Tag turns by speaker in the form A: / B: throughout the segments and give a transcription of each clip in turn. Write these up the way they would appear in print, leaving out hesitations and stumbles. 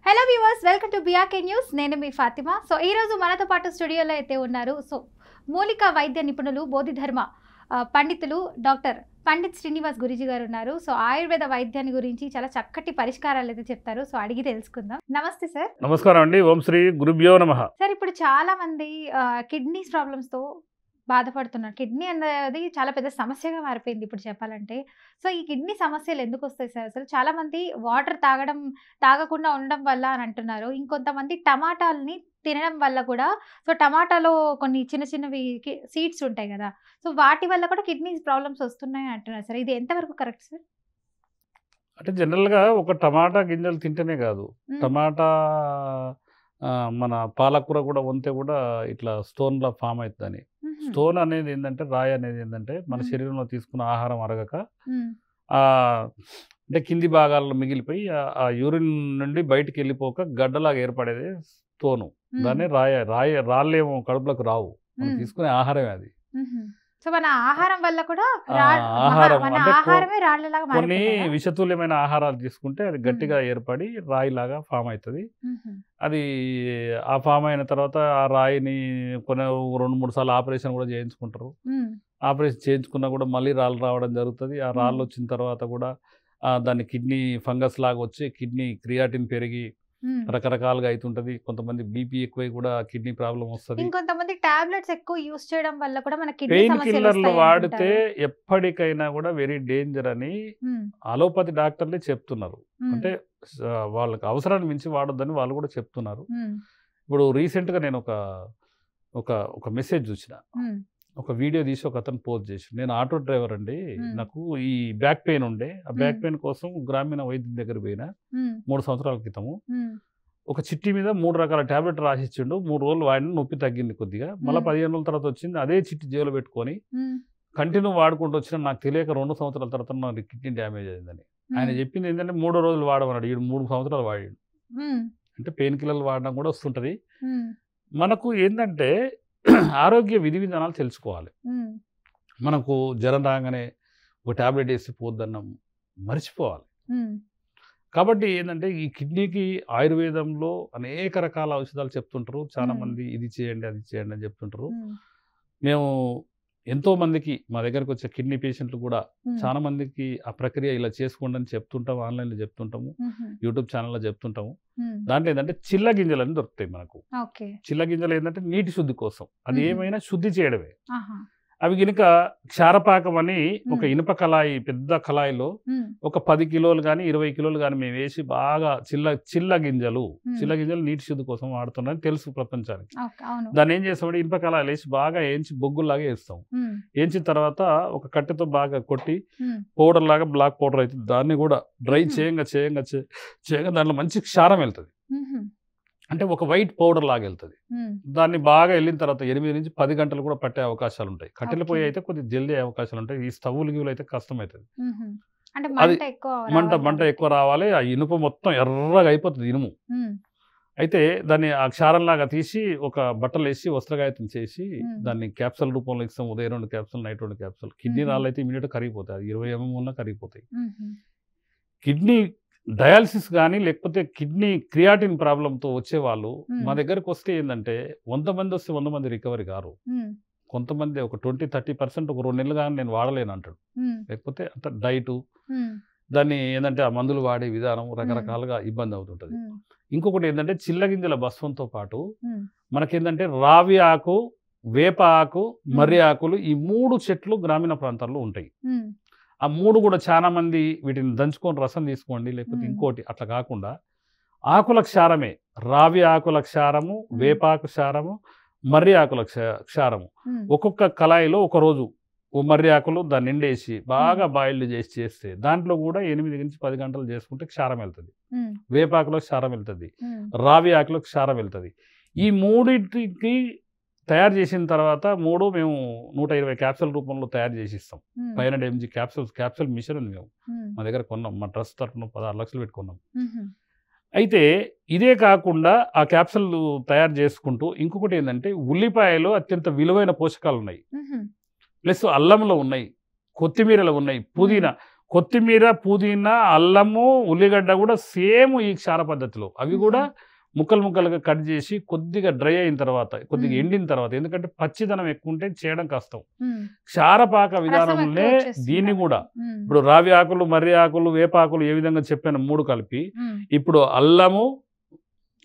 A: Hello viewers, welcome to BRK news. నేను మీ Fatima. So ఈ రోజు మనతో పాటు స్టూడియోలో అయితే ఉన్నారు. సో మూలిక వైద్య నిపుణులు, బోధిధర్మ పండితులు డాక్టర్ పండిత్ శ్రీనివాస్ గురూజీ గారు ఉన్నారు. సో ఆయుర్వేద వైద్యాన్ని గురించి చాలా చక్కటి పరిష్కారాలు అయితే చెప్తారు. సో అడిగి తెలుసుకుందాం. నమస్తే సార్.
B: నమస్కారం అండి. ఓం శ్రీ గురుభ్యో నమః.
A: సార్, ఇప్పుడు చాలా మంది కిడ్నీస్ ప్రాబ్లమ్స్ తో బాధపడుతున్నారు. కిడ్నీ అనేది చాలా పెద్ద సమస్యగా మారిపోయింది ఇప్పుడు చెప్పాలంటే. సో ఈ కిడ్నీ సమస్యలు ఎందుకు వస్తాయి సార్? అసలు చాలా మంది వాటర్ తాగకుండా ఉండడం వల్ల అని అంటున్నారు. ఇంకొంతమంది టమాటాలని తినడం వల్ల కూడా, సో టమాటాలో కొన్ని చిన్న చిన్నవి సీడ్స్ ఉంటాయి కదా, సో వాటి వల్ల కూడా కిడ్నీ ప్రాబ్లమ్స్ వస్తున్నాయి అంటున్నారు సార్. ఇది ఎంతవరకు కరెక్ట్ సార్?
B: అంటే జనరల్గా ఒక టమాటా గింజలు తింటేనే కాదు, టమాటా మన పాలకూర కూడా వంతే కూడా ఇట్లా స్టోన్లా ఫామ్ అవుతుందని. స్టోన్ అనేది ఏంటంటే, రాయి అనేది ఏంటంటే మన శరీరంలో తీసుకున్న ఆహారం అరగక అంటే కింది భాగాల్లో మిగిలిపోయి ఆ యూరిన్ నుండి బయటికి వెళ్ళిపోక గడ్డలాగా ఏర్పడేది స్టోను. దాన్ని రాళ్ళేమో కడుపులకు రావు, మనం తీసుకునే ఆహారమే అది.
A: సో మన ఆహారం వల్ల కూడా
B: కొన్ని విషతుల్యమైన ఆహారాలు తీసుకుంటే అది గట్టిగా ఏర్పడి రాయిలాగా ఫామ్ అవుతుంది. అది ఆ ఫామ్ అయిన తర్వాత ఆ రాయిని కొన్ని 2-3 సార్లు ఆపరేషన్ కూడా చేయించుకుంటారు. ఆపరేషన్ చేయించుకున్నా కూడా మళ్ళీ రాళ్ళు రావడం జరుగుతుంది. ఆ రాళ్ళు వచ్చిన తర్వాత కూడా దాన్ని కిడ్నీ ఫంగస్ లాగా వచ్చి కిడ్నీ క్రియాటిన్ పెరిగి రకరకాలుగా అవుతుంటది. కొంతమంది బీపీ ఎక్కువై కూడా కిడ్నీ ప్రాబ్లం వస్తుంది.
A: ఇంకొంతమంది టాబ్లెట్స్ ఎక్కువ యూస్ చేయడం వల్ల కూడా మన కిడ్నీ
B: పెయిన్ కిల్లర్లు వాడితే ఎప్పటికైనా కూడా వెరీ డేంజర్ అని అలోపతి డాక్టర్లే చెప్తున్నారు. అంటే వాళ్ళకి అవసరాన్ని మించి వాడొద్దని వాళ్ళు కూడా చెప్తున్నారు. ఇప్పుడు రీసెంట్గా నేను ఒక మెసేజ్ చూసిన, ఒక వీడియో తీసి ఒక అతను పోస్ట్ చేసి, నేను ఆటో డ్రైవర్ అండి, నాకు ఈ బ్యాక్ పెయిన్ ఉండే, ఆ బ్యాక్ పెయిన్ కోసం గ్రామీణ వైద్యం దగ్గర పోయినా 3 సంవత్సరాల క్రితము. ఒక చిట్టి మీద 3 రకాల టాబ్లెట్ రాసిచ్చిండు. 3 రోజులు వాడిన, నొప్పి తగ్గింది కొద్దిగా. మళ్ళీ 15 రోజుల తర్వాత వచ్చింది, అదే చిట్టి జేబులో పెట్టుకొని కంటిన్యూ వాడుకుంటూ వచ్చిన. నాకు తెలియక 2 సంవత్సరాల తర్వాత నాకు కిడ్నీ డ్యామేజ్ అయిందని. ఆయన చెప్పింది ఏంటంటే 3వ రోజులు వాడమన్నాడు. 3 సంవత్సరాలు వాడాడు. అంటే పెయిన్ కిల్లర్లు వాడడం కూడా వస్తుంటది. మనకు ఏంటంటే ఆరోగ్య విధి విధానాలు తెలుసుకోవాలి. మనకు జ్వరం రాగానే ఒక టాబ్లెట్ వేసి పోద్దన్నాం మర్చిపోవాలి. కాబట్టి ఏంటంటే ఈ కిడ్నీకి ఆయుర్వేదంలో అనేక రకాల ఔషధాలు చెప్తుంటారు. చాలా మంది ఇది చేయండి అది చేయండి అని చెప్తుంటారు. మేము ఎంతో మందికి మా దగ్గరకు వచ్చే కిడ్నీ పేషెంట్లు కూడా చాలా మందికి ఆ ప్రక్రియ ఇలా చేసుకోండి అని చెప్తుంటాము. ఆన్లైన్లో చెప్తుంటాము, యూట్యూబ్ ఛానల్లో చెప్తుంటాము. దాంట్లో ఏంటంటే చిల్ల గింజలు అని దొరుకుతాయి మనకు. చిల్ల గింజలు ఏంటంటే నీటి శుద్ధి కోసం, అది ఏమైనా శుద్ధి చేయడమే. అవి కనుక క్షారపాకం అని ఒక ఇనుప కళాయి, పెద్ద కళాయిలో ఒక 10 కిలోలు కానీ 20 కిలోలు కానీ మేము వేసి బాగా చిల్ల గింజలు నీటి శుద్ధి కోసం వాడుతున్నారని తెలుసు ప్రపంచానికి. దాన్ని ఏం చేస్తామంటే ఇనుప కళాయిలు వేసి బాగా వేయించి బొగ్గుల్లాగా వేస్తాం. వేయించిన తర్వాత ఒక కట్టెతో బాగా కొట్టి పౌడర్ లాగా బ్లాక్ పౌడర్ అవుతుంది. దాన్ని కూడా డ్రై చేయంగా దాంట్లో మంచి క్షారం వెళ్తుంది. అంటే ఒక వైట్ పౌడర్ లాగా వెళ్తుంది. దాన్ని బాగా వెళ్ళిన తర్వాత 8 నుంచి 10 గంటలు కూడా పట్టే అవకాశాలు ఉంటాయి. కట్టెల పొయ్యి అయితే కొద్దిగా జల్దీ అవకాశాలు ఉంటాయి. ఈ స్టవ్లు గివ్వులు అయితే కష్టం అవుతుంది. అది మంట ఎక్కువ రావాలి. ఆ ఇనుప మొత్తం ఎర్రగా అయిపోతుంది ఇనుము. అయితే దాన్ని ఆ క్షారంలాగా తీసి ఒక బట్టలు వేసి వస్త్రగాయతం చేసి దాన్ని క్యాప్సూల్ రూపంలో ఇస్తాం. ఉదయం 2 క్యాప్సూల్, నైట్ 2 క్యాప్సూల్. కిడ్నీ రాళ్ళు అయితే ఇమీడియట్ కరిగిపోతాయి. 20 mm ఉన్న కరిగిపోతాయి. కిడ్నీ డయాలసిస్ కానీ లేకపోతే కిడ్నీ క్రియాటిన్ ప్రాబ్లంతో వచ్చేవాళ్ళు మా దగ్గరకు వస్తే ఏంటంటే 100 మంది వస్తే 100 మంది రికవరీ కారు. కొంతమంది ఒక 20-30% ఒక 2 నెలలు కానీ నేను వాడలేను అంటాడు. లేకపోతే అంత డైటు, దాన్ని ఏంటంటే ఆ మందులు వాడే విధానం రకరకాలుగా ఇబ్బంది అవుతుంటుంది. ఇంకొకటి ఏంటంటే చిల్లగింజల భస్వంతో పాటు మనకేంటంటే రావి ఆకు, వేప ఆకు, మర్రి ఆకులు, ఈ 3 చెట్లు గ్రామీణ ప్రాంతాల్లో ఉంటాయి. ఆ 3 కూడా చాలా మంది వీటిని దంచుకొని రసం తీసుకోండి, లేకపోతే ఇంకోటి అట్లా కాకుండా ఆకుల క్షారమే, రావి ఆకుల క్షారము, వేపాకు క్షారము, మర్రి ఆకుల క్షారము, ఒక్కొక్క కళాయిలో ఒక రోజు మర్రి ఆకులు దాన్ని నిండేసి బాగా బాయిల్డ్ చేస్తే దాంట్లో కూడా 8 నుంచి 10 గంటలు చేసుకుంటే క్షారం వెళ్తుంది. వేపాకులో క్షారం వెళ్తుంది, రావి ఆకులో క్షారం వెళ్తుంది. ఈ 3టికి తయారు చేసిన తర్వాత 3 మేము 120 క్యాప్సూల్ రూపంలో తయారు చేసి ఇస్తాం. 500 mg క్యాప్సూల్ మిషన్ ఉంది. మేము మా దగ్గర కొన్నాం, మా ట్రస్ట్ తరఫున 16 లక్షలు పెట్టుకున్నాం. అయితే ఇదే కాకుండా ఆ క్యాప్సూల్ తయారు చేసుకుంటూ ఇంకొకటి ఏంటంటే ఉల్లిపాయలో అత్యంత విలువైన పోషకాలు ఉన్నాయి, ప్లస్ అల్లంలో ఉన్నాయి, కొత్తిమీరలో ఉన్నాయి, పుదీనా కొత్తిమీర, పుదీనా, అల్లము, ఉల్లిగడ్డ కూడా సేమ్ ఈ క్షార పద్ధతిలో అవి కూడా ముక్కలు ముక్కలుగా కట్ చేసి కొద్దిగా డ్రై అయిన తర్వాత, కొద్దిగా ఎండిన తర్వాత, ఎందుకంటే పచ్చిదనం ఎక్కువ ఉంటే చేయడం కష్టం. క్షారపాక విధానంలో దీన్ని కూడా ఇప్పుడు రావి ఆకులు, మర్రి ఆకులు, వేపాకులు ఏ విధంగా చెప్పాను 3 కలిపి, ఇప్పుడు అల్లము,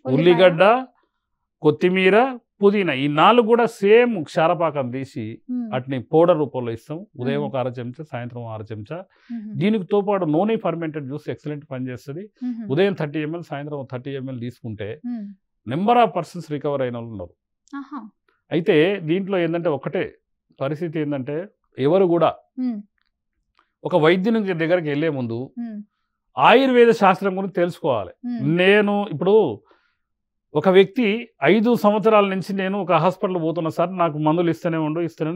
B: ఉల్లిగడ్డ, కొత్తిమీర, పుదీనా ఈ 4 కూడా సేమ్ క్షారపాకం తీసి వాటిని పౌడర్ రూపంలో ఇస్తాం. ఉదయం ఒక 1/2 చెంచా, సాయంత్రం 1/2 చెంచా. దీనితో పాటు నూనె ఫర్మెంటెడ్ జ్యూస్ ఎక్సలెంట్ పనిచేస్తుంది. ఉదయం 30 ml, సాయంత్రం 30 ml తీసుకుంటే నెంబర్ ఆఫ్ పర్సన్స్ రికవర్ అయిన వాళ్ళు ఉన్నారు. అయితే దీంట్లో ఏంటంటే ఒకటే పరిస్థితి ఏంటంటే, ఎవరు కూడా ఒక వైద్యుని దగ్గరికి వెళ్ళే ముందు ఆయుర్వేద శాస్త్రం గురించి తెలుసుకోవాలి. నేను ఇప్పుడు ఒక వ్యక్తి 5 సంవత్సరాల నుంచి నేను ఒక హాస్పిటల్ పోతున్నా సార్, నాకు మందులు ఇస్తూనే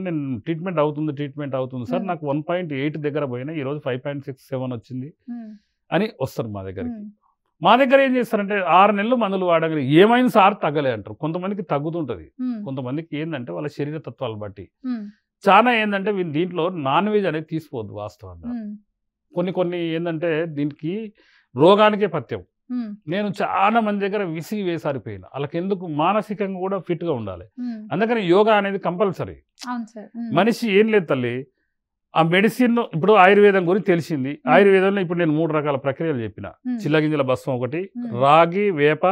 B: నేను ట్రీట్మెంట్ అవుతుంది సార్, నాకు 1.8 దగ్గర పోయినా ఈరోజు 5.67 వచ్చింది అని వస్తారు మా దగ్గరికి. మా దగ్గర ఏం చేస్తారంటే 6 నెలలు మందులు వాడగలి, ఏమైనా సార్ తగ్గలే అంటారు. కొంతమందికి తగ్గుతుంటుంది, కొంతమందికి ఏంటంటే వాళ్ళ శరీర తత్వాలు బట్టి. చాలా ఏంటంటే దీంట్లో నాన్ వెజ్ అనేది తీసుకోవద్దు వాస్తవంగా. కొన్ని ఏంటంటే దీనికి రోగానికే పథ్యం. నేను చాలా మంది దగ్గర విసిగి వేసారిపోయినా, వాళ్ళకి ఎందుకు మానసికంగా కూడా ఫిట్గా ఉండాలి. అందుకని యోగా అనేది కంపల్సరీ. మనిషి ఏం లేదు తల్లి, ఆ మెడిసిన్ ఇప్పుడు ఆయుర్వేదం గురించి తెలిసింది. ఆయుర్వేదంలో ఇప్పుడు నేను 3 రకాల ప్రక్రియలు చెప్పిన. చిల్లగింజల భస్మం ఒకటి, రాగి, వేప,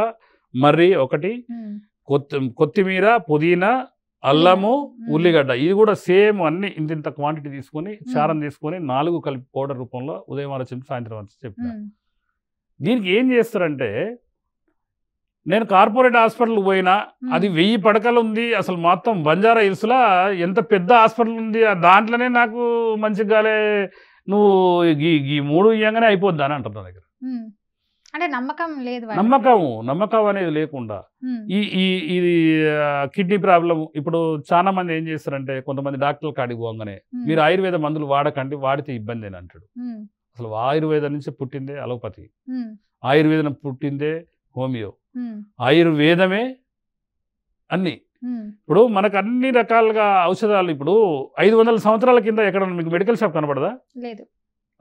B: మర్రి ఒకటి, కొత్తిమీర, పుదీనా, అల్లము, ఉల్లిగడ్డ ఇది కూడా సేమ్ అన్ని ఇంత క్వాంటిటీ తీసుకొని చారం తీసుకొని 4 కలిపి పౌడర్ రూపంలో ఉదయం 1/2 చెంచా, సాయంత్రం 1 చెంచా చెప్పిన. దీనికి ఏం చేస్తారంటే, నేను కార్పొరేట్ హాస్పిటల్ పోయినా అది 1000 పడకలు ఉంది, అసలు మొత్తం బంజారా హిల్స్లో ఎంత పెద్ద హాస్పిటల్ ఉంది, దాంట్లోనే నాకు మంచిగాలే, నువ్వు ఈ 3 ఇయ్యంగానే అయిపోద్ది అని అంటారు నా దగ్గర.
A: అంటే
B: నమ్మకం అనేది లేకుండా ఇది కిడ్నీ ప్రాబ్లం. ఇప్పుడు చాలా మంది ఏం చేస్తారంటే, కొంతమంది డాక్టర్ల కాడికి పోగానే మీరు ఆయుర్వేద మందులు వాడకండి, వాడితే ఇబ్బంది అని అంటాడు. అసలు ఆయుర్వేదం నుంచి పుట్టిందే అలోపతి, ఆయుర్వేదం పుట్టిందే హోమియో, ఆయుర్వేదమే అన్ని. ఇప్పుడు మనకు అన్ని రకాలుగా ఔషధాలు ఇప్పుడు 500 సంవత్సరాల కింద ఎక్కడ మీకు మెడికల్ షాప్ కనబడదా?
A: లేదు.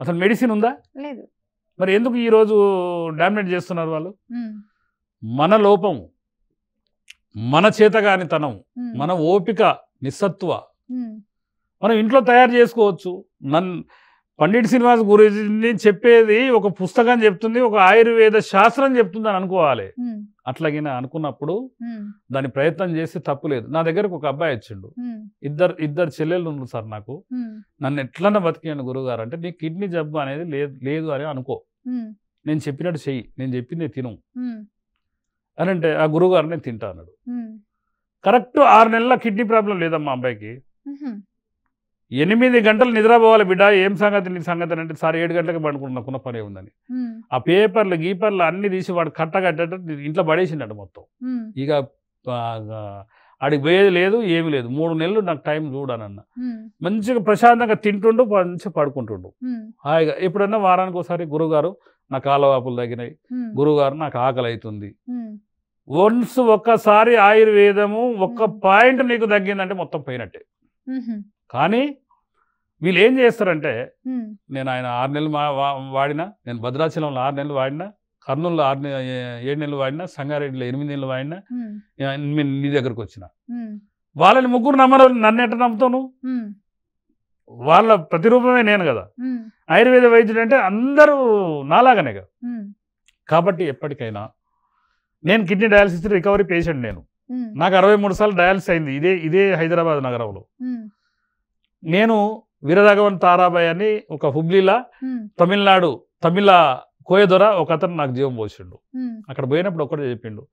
B: అసలు మెడిసిన్ ఉందా?
A: లేదు.
B: మరి ఎందుకు ఈరోజు డామినేట్ చేస్తున్నారు వాళ్ళు? మన లోపం, మన చేతగానితనం, మన ఓపిక, నిస్సత్వ మనం ఇంట్లో తయారు చేసుకోవచ్చు. పండిట్ శ్రీనివాస్ గురించి చెప్పేది ఒక పుస్తకం చెప్తుంది, ఒక ఆయుర్వేద శాస్త్రం చెప్తుంది అని అనుకోవాలి. అట్లాగిన అనుకున్నప్పుడు దాని ప్రయత్నం చేసి తప్పులేదు. నా దగ్గరకు ఒక అబ్బాయి వచ్చిండు, ఇద్దరు చెల్లెళ్ళు ఉన్నారు సార్, నాకు నన్ను ఎట్లన్నా బతికేయండి గురువుగారు అంటే, నీ కిడ్నీ జబ్బు అనేది లేదు అని అనుకో, నేను చెప్పినట్టు చెయ్యి, నేను చెప్పింది తిను అని అంటే, ఆ గురువుగారు నేను తింటా అన్నాడు. కరెక్ట్ 6 నెలల కిడ్నీ ప్రాబ్లం లేదమ్మా అబ్బాయికి. 8 గంటలు నిద్రపోవాలి బిడ్డ, ఏం సంగతి నీ సంగతి అంటే, సార్ 7 గంటలకు పండుకున్న పని ఉందని. ఆ పేపర్లు గీపర్లు అన్ని తీసి వాడు కట్టగట్టేట ఇంట్లో పడేసిండట మొత్తం. ఇక ఆడికి పోయేది లేదు, ఏమి లేదు. 3 నెలలు నాకు టైం చూడనన్న. మంచిగా ప్రశాంతంగా తింటుండు, మంచిగా పడుకుంటుండు హాయిగా. ఎప్పుడన్నా వారానికి ఒకసారి, గురువుగారు నా కాళ్ళవాపులు తగ్గినాయి, గురువుగారు నాకు ఆకలి అవుతుంది. ఒక్కసారి ఆయుర్వేదము ఒక్క పాయింట్ నీకు తగ్గిందంటే మొత్తం పోయినట్టే. కానీ వీళ్ళు ఏం చేస్తారంటే, నేను ఆయన 6 నెలలు వాడినా, నేను భద్రాచలంలో 6 నెలలు వాడినా, కర్నూలులో 7 నెలలు వాడినా, సంగారెడ్డిలో 8 నెలలు వాడినా, నీ దగ్గరకు వచ్చిన వాళ్ళని ముగ్గురు నమ్మరు. నన్ను ఎట్లా నమ్ముతాను? వాళ్ళ ప్రతిరూపమే నేను కదా. ఆయుర్వేద వైద్యుడు అంటే అందరూ నాలాగానే కదా. కాబట్టి ఎప్పటికైనా నేను కిడ్నీ డయాలసిస్ రికవరీ పేషెంట్. నాకు 63 సార్లు డయాలసిస్ అయింది ఇదే హైదరాబాద్ నగరంలో. నేను వీరరాఘవన్ తారాబాయ్ అని ఒక హుబ్లీలా తమిళ కోయదొర ఒక అతను నాకు జీవం పోసిండు. అక్కడ పోయినప్పుడు ఒక్కటే చెప్పిండు,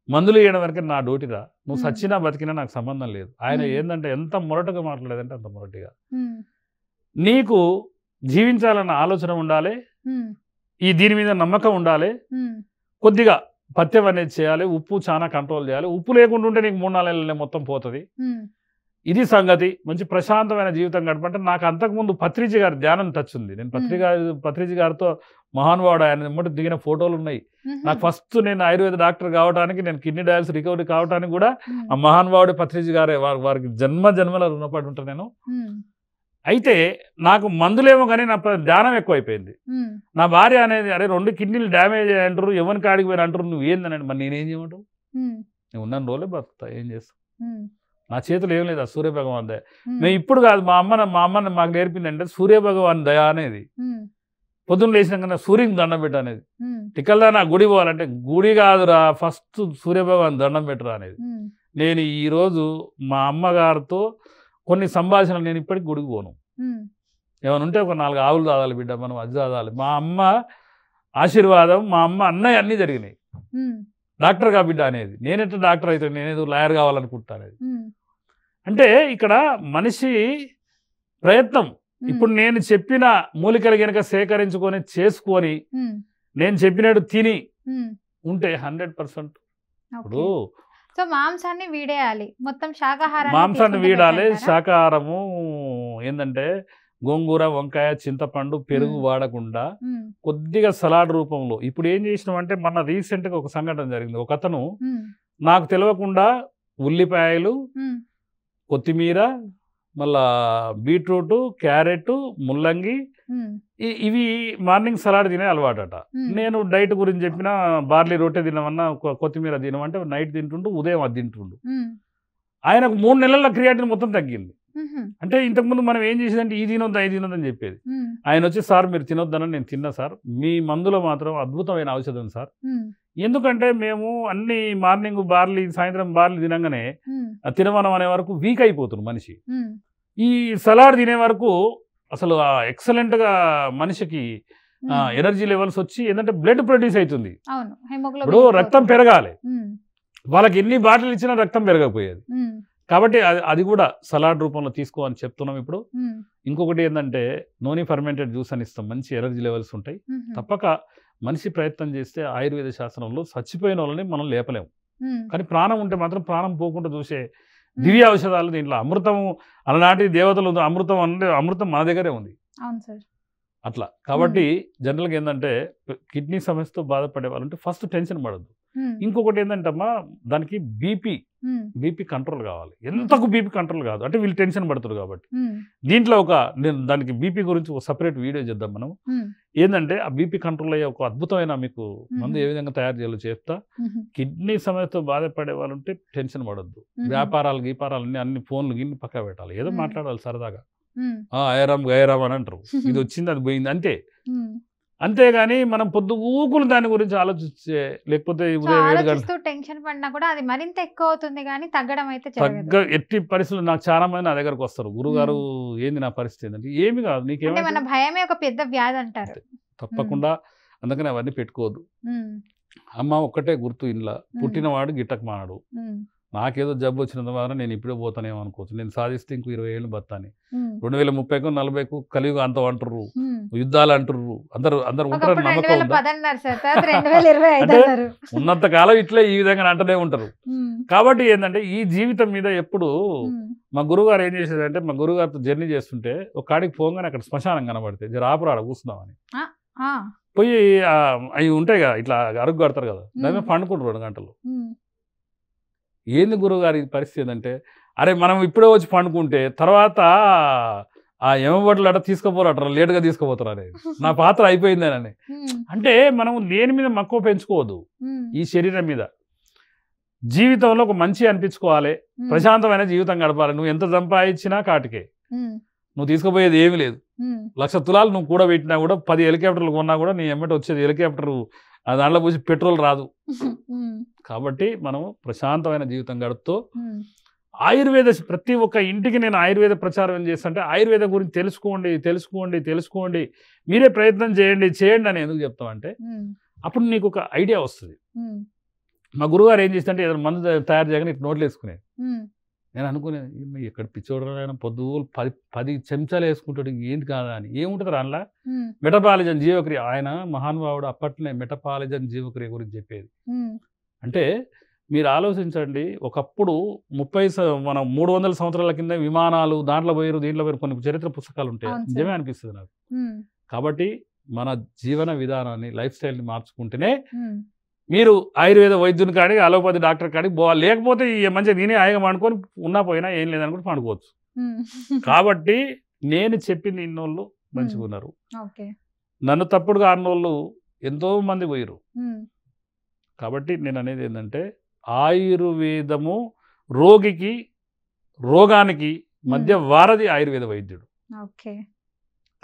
B: మందులు వేయడం వరకే నా డ్యూటీరా, నువ్వు సచ్చినా బతికినా నాకు సంబంధం లేదు. ఆయన ఏంటంటే ఎంత మొరటుగా మాట్లాడేదంటే అంత మొరటిగా. నీకు జీవించాలన్న ఆలోచన ఉండాలి, దీని మీద నమ్మకం ఉండాలి, కొద్దిగా పథ్యం అనేది చేయాలి, ఉప్పు చాలా కంట్రోల్ చేయాలి. ఉప్పు లేకుండా ఉంటే నీకు 3-4 నెలలనే మొత్తం పోతుంది. ఇది సంగతి. మంచి ప్రశాంతమైన జీవితం గడపంటే, నాకు అంతకుముందు పత్రిజీ గారి ధ్యానం టచ్ ఉంది. నేను పత్రిజీ గారితో మహానుభావుడు, ఆయన ఎమ్మటి దిగిన ఫోటోలు ఉన్నాయి. నాకు ఫస్ట్ నేను ఆయుర్వేద డాక్టర్ కావడానికి, నేను కిడ్నీ డయాలసిస్ రికవరీ కావడానికి కూడా ఆ మహానుభావుడు పత్రిజీ గారే. వారికి జన్మల రుణపడి ఉంటాను నేను. అయితే నాకు మందులేమో కానీ నా ధ్యానం ఎక్కువైపోయింది. నా భార్య అనేది అరే 2 కిడ్నీలు డ్యామేజ్ అయ్యాయి అంటారు, ఎవరికి కాడికి పోయిన అంటారు, నువ్వు ఏందనండి, మరి నేనేం చేయమంటావు? నేను ఉన్నాను రోజులే బతుకుతా, ఏం చేస్తావు? నా చేతులు ఏం లేదు, ఆ సూర్యభగవాన్ దయ. నేను ఇప్పుడు కాదు, మా అమ్మ మాకు నేర్పిందంటే సూర్యభగవాన్ దయ అనేది. పొద్దున్న లేచినాక సూర్యుని దండం పెట్ట అనేది. టిక్కల్దా నా గుడి పోవాలంటే గుడి కాదురా, ఫస్ట్ సూర్యభగవాన్ దండం పెట్టరా అనేది. నేను ఈరోజు మా అమ్మగారితో కొన్ని సంభాషణలు నేను ఇప్పటికి గుడికి పోను. ఏమైనా ఉంటే ఒక 4 ఆవులు తాగాలి బిడ్డ, మనం అది తాగాలి. మా అమ్మ ఆశీర్వాదం, మా అమ్మ అన్నయ్య అన్నీ జరిగినాయి. డాక్టర్ కా బిడ్డ అనేది, నేనెట్లా డాక్టర్ అవుతాను, నేనేదో లాయర్ కావాలనుకుంటా అనేది. అంటే ఇక్కడ మనిషి ప్రయత్నం. ఇప్పుడు నేను చెప్పిన మూలికలు కనుక సేకరించుకొని చేసుకొని నేను చెప్పినట్టు తిని ఉంటే 100%. ఇప్పుడు
A: సో మాంసాన్ని వీడేయాలి, మొత్తం శాకాహారం.
B: మాంసాన్ని వీడాలి. శాకాహారము ఏంటంటే గోంగూర, వంకాయ, చింతపండు, పెరుగు వాడకుండా కొద్దిగా సలాడ్ రూపంలో. ఇప్పుడు ఏం చేసినామంటే మన రీసెంట్గా ఒక సంఘటన జరిగింది. ఒక అతను నాకు తెలియకుండా ఉల్లిపాయలు, కొత్తిమీర, మళ్ళా బీట్రూట్, క్యారెట్, ముల్లంగి ఇవి మార్నింగ్ సలాడ్ తినే అలవాటట. నేను డైట్ గురించి చెప్పిన బార్లీ రొట్టె తినమన్నా, కొత్తిమీర తినమంటే నైట్ తింటుండు, ఉదయం అది తింటుండు. ఆయనకు 3 నెలల క్రియాటిన్ మొత్తం తగ్గింది. అంటే ఇంతకుముందు మనం ఏం చేసేదంటే ఈ తినొద్దని చెప్పేది. ఆయన వచ్చి సార్ మీరు తినొద్దని, నేను తిన్నా సార్, మీ మందులో మాత్రం అద్భుతమైన ఔషధం సార్. ఎందుకంటే మేము అన్ని మార్నింగ్ బార్లీ, సాయంత్రం బార్లీ తినగానే తినమనం అనే వరకు వీక్ అయిపోతుంది మనిషి. ఈ సలాడ్ తినే వరకు అసలు ఎక్సలెంట్గా మనిషికి ఎనర్జీ లెవెల్స్ వచ్చి ఏంటంటే బ్లడ్ ప్రొడ్యూస్ అవుతుంది. ఇప్పుడు రక్తం పెరగాలి, వాళ్ళకి ఎన్ని బాటిల్ ఇచ్చినా రక్తం పెరగకపోయేది. కాబట్టి అది కూడా సలాడ్ రూపంలో తీసుకో అని చెప్తున్నాం. ఇప్పుడు ఇంకొకటి ఏంటంటే నోని ఫర్మెంటెడ్ జ్యూస్ అని ఇస్తాం, మంచి ఎనర్జీ లెవెల్స్ ఉంటాయి. తప్పక మనిషి ప్రయత్నం చేస్తే ఆయుర్వేద శాస్త్రంలో చచ్చిపోయిన వాళ్ళని మనం లేపలేము, కానీ ప్రాణం ఉంటే మాత్రం ప్రాణం పోకుండా చూసే దివ్య ఔషధాలు దీంట్లో. అమృతం అలనాటి దేవతలు అమృతం అంటే అమృతం మన దగ్గరే ఉంది అట్లా. కాబట్టి జనరల్గా ఏంటంటే కిడ్నీ సమస్యతో బాధపడే వాళ్ళంటే ఫస్ట్ టెన్షన్ పడద్దు. ఇంకొకటి ఏంటంటే అమ్మా, దానికి బీపీ కంట్రోల్ కావాలి. ఎంతకు బీపీ కంట్రోల్ కాదు అంటే వీళ్ళు టెన్షన్ పడుతున్నారు. కాబట్టి దీంట్లో దానికి బీపీ గురించి ఒక సపరేట్ వీడియో చేద్దాం మనం. ఏంటంటే ఆ బీపీ కంట్రోల్ అయ్యే ఒక అద్భుతమైన మీకు మందు ఏ విధంగా తయారు చేయాలో చెప్తా. కిడ్నీ సమస్యతో బాధపడే వాళ్ళు ఉంటే టెన్షన్ పడద్దు. వ్యాపారాలు గీపారాలు అన్ని ఫోన్లు గిన్ని పక్క పెట్టాలి, ఏదో మాట్లాడాలి సరదాగా. ఐరామ్ గైరామ్ అని అంటారు, ఇది వచ్చింది అది పోయింది అంతే. అంతేగాని మనం పొద్దు ఊకులు దాని గురించి ఆలోచించే, లేకపోతే
A: టెన్షన్ పడినా కూడా అది మరింత ఎక్కువ అవుతుంది కానీ తగ్గడం అయితే
B: ఎట్టి పరిస్థితులు. నాకు చాలా మంది నా దగ్గరకు వస్తారు, గురుగారు ఏంది నా పరిస్థితి ఏంటంటే, ఏమి కాదు నీకేమో
A: మన భయమే ఒక పెద్ద వ్యాధి అంటారు.
B: తప్పకుండా అందుకని అవన్నీ పెట్టుకోవద్దు. అమ్మ ఒక్కటే గుర్తు, ఇంట్లో పుట్టినవాడు గిట్టకు మానడు. నాకేదో జబ్బు వచ్చినంత మాత్రం నేను ఇప్పుడే పోతానేమో అనుకోవచ్చు. నేను సాధిస్తే ఇంకో 20 ఏళ్ళు బతాని, 2030కు 40కు కలియుగ అంతం అంటారు, యుద్ధాలు అంటారు, అందరు ఉంటారు. నమ్మకం అంటే ఉన్నంత కాలం ఇట్లే ఈ విధంగా అంటనే ఉంటారు. కాబట్టి ఏంటంటే ఈ జీవితం మీద ఎప్పుడు మా గురుగారు ఏం చేసేదంటే, మా గురుగారితో జర్నీ చేస్తుంటే ఒక కాడికి పోగానే అక్కడ శ్మశానం కనబడితే జర ఆపురాడ కూర్చుందామని పోయి అవి ఉంటాయి కదా ఇట్లా అరుగు కడతారు కదా, దాని మీద పండుకుంటారు 2 గంటలు. ఏంది గురువుగారు ఇది పరిస్థితి అంటే, అరే మనం ఇప్పుడే వచ్చి పండుకుంటే తర్వాత ఆ ఎమబట్లు అట్లా తీసుకుపోరట, లేటుగా తీసుకుపోతారు అనేది, నా పాత్ర అయిపోయిందేనని. అంటే మనం దేని మీద మక్కువ పెంచుకోవద్దు, ఈ శరీరం మీద. జీవితంలో ఒక మంచి అనిపించుకోవాలి, ప్రశాంతమైన జీవితం గడపాలి. నువ్వు ఎంత సంపాదించినా కాటికే, నువ్వు తీసుకుపోయేది ఏమీ లేదు. 1,00,000 తులాలు నువ్వు కూడా పెట్టినా కూడా, 10 హెలికాప్టర్లు కొన్నా కూడా నీ ఎమ్మటి వచ్చేది హెలికాప్టరు, దాంట్లో పోసి పెట్రోల్ రాదు. కాబట్టి మనం ప్రశాంతమైన జీవితం గడుపుతూ ఆయుర్వేద, ప్రతి ఒక్క ఇంటికి నేను ఆయుర్వేద ప్రచారం చేస్తుంటే ఆయుర్వేద గురించి తెలుసుకోండి, మీరే ప్రయత్నం చేయండి అని ఎందుకు చెప్తామంటే, అప్పుడు నీకు ఒక ఐడియా వస్తుంది. మా గురుగారు ఏం చేస్తుంటే ఏదైనా మందు తయారు చేయగానే ఇటు నోట్లు వేసుకునేది. నేను అనుకునేది ఎక్కడ పిచ్చోడైనా పొద్దు 10 చెంచాలు వేసుకుంటాడు, ఏంటి కాదా అని. ఏముంటుంది అందులో మెటబాలిజం జీవక్రియ. ఆయన మహానుభావుడు అప్పట్లోనే మెటబాలిజం జీవక్రియ గురించి చెప్పేది. అంటే మీరు ఆలోచించండి, ఒకప్పుడు 300 సంవత్సరాల కింద విమానాలు దాంట్లో పోయారు, దీంట్లో పోయారు, కొన్ని చరిత్ర పుస్తకాలు ఉంటాయి. నిజమే అనిపిస్తుంది నాకు. కాబట్టి మన జీవన విధానాన్ని, లైఫ్ స్టైల్ని మార్చుకుంటేనే మీరు ఆయుర్వేద వైద్యుని కాడి, అలోపతి డాక్టర్ కాడికి పోవాలి. లేకపోతే మంచిగా నేనే హాయిగా పండుకొని ఉన్నా పోయినా ఏం లేదనుకుంటే పండుకోవచ్చు. కాబట్టి నేను చెప్పింది ఇన్నోళ్ళు మంచిగా ఉన్నారు,
A: ఓకే.
B: నన్ను తప్పుడుగా అన్నోళ్ళు ఎంతో మంది పోయిరు. కాబట్టి నేను అనేది ఏంటంటే ఆయుర్వేదము రోగికి రోగానికి మధ్య వారధి ఆయుర్వేద వైద్యుడు.
A: ఓకే.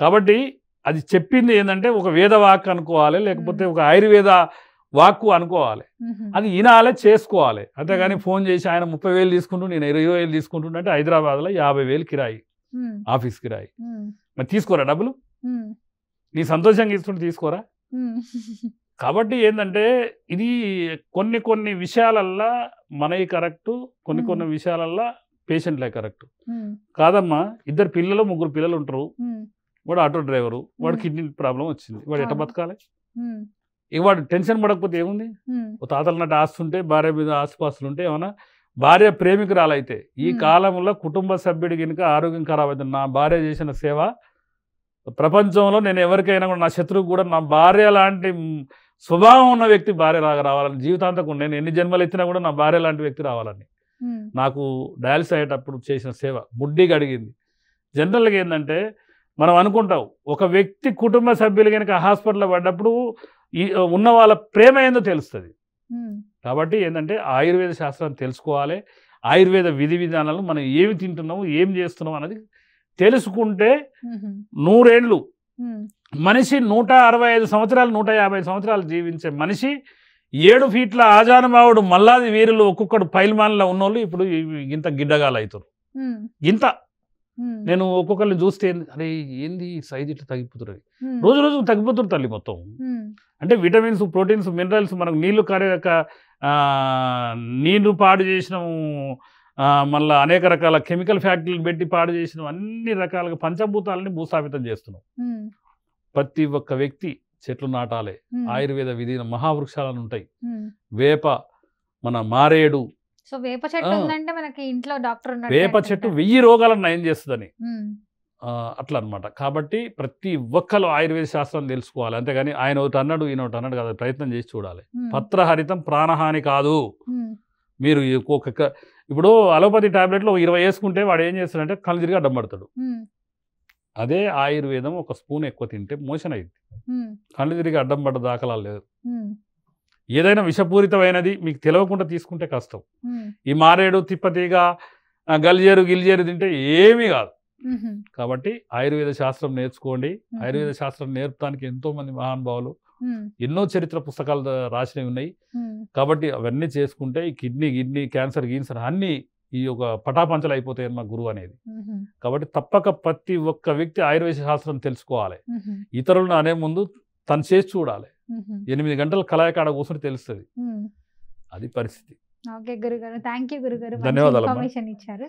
B: కాబట్టి అది చెప్పింది ఏంటంటే ఒక వేద వాక్ అనుకోవాలి, లేకపోతే ఒక ఆయుర్వేద వాక్కు అనుకోవాలి. అది వినాలి, చేసుకోవాలి. అంతేగాని ఫోన్ చేసి ఆయన 30,000 తీసుకుంటూ నేను 20,000 తీసుకుంటుంటే హైదరాబాద్లో 50,000 కిరాయి, ఆఫీస్ కిరాయి. మరి తీసుకోరా డబ్బులు? నీ సంతోషంగా తీసుకుంటే తీసుకోరా? కాబట్టి ఏంటంటే ఇది కొన్ని కొన్ని విషయాలల్లా మనవి కరెక్టు, కొన్ని విషయాలల్లా పేషెంట్లే కరెక్ట్ కాదమ్మా. 2 పిల్లలు 3 పిల్లలు ఉంటారు, వాడు ఆటో డ్రైవరు, వాడు కిడ్నీ ప్రాబ్లం వచ్చింది, వాడు ఎట్ట బతకాలి? ఇక వాడు టెన్షన్ పడకపోతే ఏముంది? ఓ తాతల నాటి ఆస్తి ఉంటే, భార్య మీద ఆస్తిపాస్తులు ఉంటే, ఏమన్నా భార్య ప్రేమికురాలైతే ఈ కాలంలో కుటుంబ సభ్యుడి కనుక ఆరోగ్యం ఖరాబ్ అవుతుంది. నా భార్య చేసిన సేవ ప్రపంచంలో నేను ఎవరికైనా కూడా, నా శత్రువు కూడా నా భార్య లాంటి స్వభావం ఉన్న వ్యక్తి భార్య లాగా రావాలని జీవితాంతకు నేను ఎన్ని జన్మలు ఎత్తినా కూడా నా భార్య లాంటి వ్యక్తి రావాలని నాకు డయాలిసిస్ అయ్యేటప్పుడు చేసిన సేవ బుడ్డిగా అడిగింది. జనరల్గా ఏంటంటే మనం అనుకుంటాం ఒక వ్యక్తి కుటుంబ సభ్యులు కనుక హాస్పిటల్లో పడ్డప్పుడు ఉన్న వాళ్ళ ప్రేమ ఏందో తెలుస్తుంది. కాబట్టి ఏంటంటే ఆయుర్వేద శాస్త్రాన్ని తెలుసుకోవాలి, ఆయుర్వేద విధి విధానాలను మనం ఏమి తింటున్నాము ఏం చేస్తున్నాం అన్నది తెలుసుకుంటే 100 ఏళ్ళు మనిషి 165 సంవత్సరాలు 150 సంవత్సరాలు జీవించే మనిషి 7 ఫీట్ల ఆజానుభావుడు మల్లాది వీరులు ఒక్కొక్కడు పైల్మాన్లో ఉన్నోళ్ళు ఇప్పుడు ఇంత గిడ్డగాలు అవుతారు. ఇంత నేను ఒక్కొక్కరిని చూస్తే అరే ఏంది సైజ్ ఇట్లా తగ్గిపోతుంది, రోజు రోజు తగ్గిపోతుంది తల్లి మొత్తం. అంటే విటమిన్స్ ప్రోటీన్స్ మినరల్స్ మనకు నీళ్లు కరేక నీళ్లు పాడు చేసినాము, మళ్ళీ అనేక రకాల కెమికల్ ఫ్యాక్టరీలు పెట్టి పాడు చేసినాం, అన్ని రకాలుగా పంచభూతాలని భూస్థాపితం చేస్తున్నాం. ప్రతి ఒక్క వ్యక్తి చెట్లు నాటాలి, ఆయుర్వేద విధి మహావృక్షాలను ఉంటాయి, వేప మన మారేడు.
A: సో వేప చెట్టు ఉందంటే మనకి ఇంట్లో డాక్టర్ ఉన్నాడు,
B: వేప చెట్టు 1000 రోగాలను నయం చేస్తుందని అట్లా అనమాట. కాబట్టి ప్రతి ఒక్కరు ఆయుర్వేద శాస్త్రం తెలుసుకోవాలి, అంతేగాని ఆయన ఒకటి అన్నాడు ఈయన ఒకటి అన్నాడు కదా, ప్రయత్నం చేసి చూడాలి. పత్రహరితం ప్రాణహాని కాదు. మీరు ఇప్పుడు అలోపతి టాబ్లెట్లో 20 వేసుకుంటే వాడు ఏం చేస్తాడంటే కళ్ళు తిరిగి అడ్డం పడతాడు. అదే ఆయుర్వేదం ఒక స్పూన్ ఎక్కువ తింటే మోషన్ అయింది, కళ్ళు తిరిగి అడ్డం పడ్డ దాఖలాలు లేదు. ఏదైనా విషపూరితమైనది మీకు తెలియకుండా తీసుకుంటే కష్టం. ఈ మారేడు తిప్పతీగ గలిజేరు గిలిజేరు తింటే ఏమీ కాదు. కాబట్టి ఆయుర్వేద శాస్త్రం నేర్చుకోండి. ఆయుర్వేద శాస్త్రం నేర్పడానికి ఎంతో మంది మహానుభావులు ఎన్నో చరిత్ర పుస్తకాలు రాసినవి ఉన్నాయి. కాబట్టి అవన్నీ చేసుకుంటే ఈ కిడ్నీ క్యాన్సర్ గీన్సర్ అన్నీ ఈ ఒక పటాపంచలు అయిపోతాయని మా గురువు అనేది. కాబట్టి తప్పక ప్రతి ఒక్క వ్యక్తి ఆయుర్వేద శాస్త్రం తెలుసుకోవాలి. ఇతరులను అనే ముందు తను చేసి చూడాలి. 8 గంటల కళాకాడ కూర్చుంటే తెలుస్తుంది, అది పరిస్థితి.
A: ఓకే గురుగారు, థ్యాంక్ యూ గురుగారు,
B: ధన్యవాదాలు.
A: ఇన్ఫర్మేషన్ ఇచ్చారు.